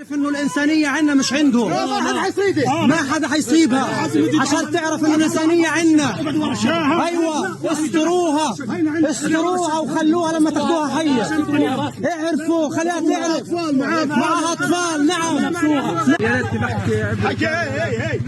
تعرف انه الانسانيه عندنا مش عندهم. ما حدا حيصيبها عشان تعرف انه الانسانيه عندنا. ايوه استروها وخلوها لما تاخذوها حيه. اعرفوا خليها تعرف معها اطفال. نعم يا ريت بحكي.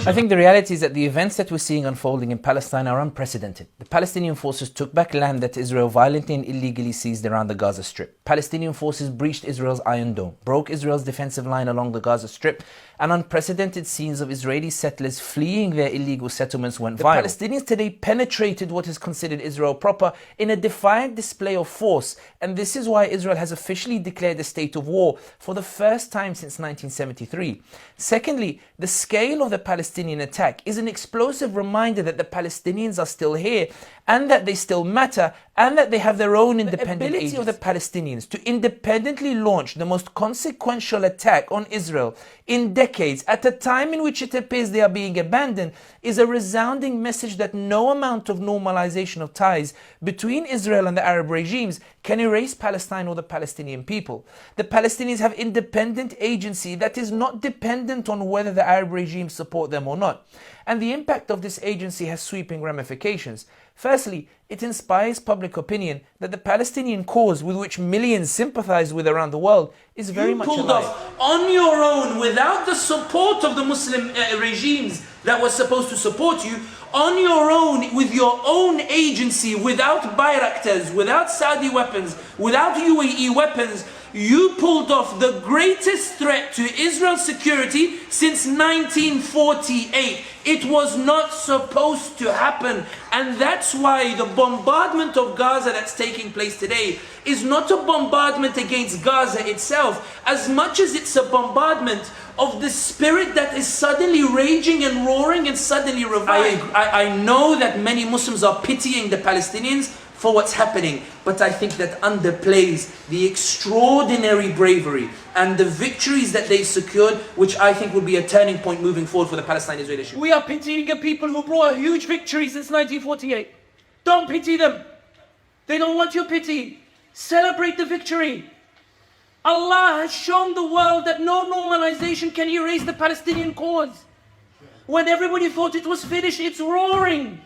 I think the reality is that the events that we're seeing unfolding in Palestine are unprecedented. The Palestinian forces took back land that Israel violently and illegally seized around the Gaza Strip. Palestinian forces breached Israel's Iron Dome, broke Israel's defensive line along the Gaza Strip, and unprecedented scenes of Israeli settlers fleeing their illegal settlements went viral. The Palestinians today penetrated what is considered Israel proper in a defiant display of force, and this is why Israel has officially declared a state of war for the first time since 1973. Secondly, the scale of the Palestinian attack is an explosive reminder that the Palestinians are still here, and that they still matter, and that they have their own independent ability of the Palestinians to independently launch the most consequential attack on Israel in decades at a time in which it appears they are being abandoned is a resounding message that no amount of normalization of ties between Israel and the Arab regimes can erase Palestine or the Palestinian people. The Palestinians have independent agency that is not dependent on whether the Arab regimes support them or not. And the impact of this agency has sweeping ramifications. Firstly, it inspires public opinion that the Palestinian cause, with which millions sympathize with around the world, is very much alive. Off on your own, without the support of the Muslim regimes that were supposed to support you, on your own, with your own agency, without Bayraktars, without Saudi weapons, without UAE weapons, you pulled off the greatest threat to Israel's security since 1948. It was not supposed to happen, and that's why the bombardment of Gaza that's taking place today is not a bombardment against Gaza itself, as much as it's a bombardment of the spirit that is suddenly raging and roaring and suddenly reviving. I know that many Muslims are pitying the Palestinians for what's happening, but I think that underplays the extraordinary bravery and the victories that they secured, which I think will be a turning point moving forward for the Palestine-Israel issue. We are pitying a people who brought a huge victory since 1948. Don't pity them. They don't want your pity. Celebrate the victory. Allah has shown the world that no normalization can erase the Palestinian cause. When everybody thought it was finished, it's roaring.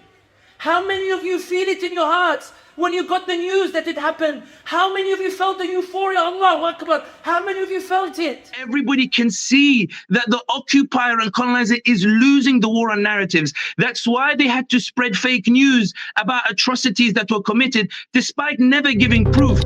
How many of you feel it in your hearts? When you got the news that it happened, how many of you felt the euphoria? Allahu Akbar. How many of you felt it? Everybody can see that the occupier and colonizer is losing the war on narratives. That's why they had to spread fake news about atrocities that were committed, despite never giving proof.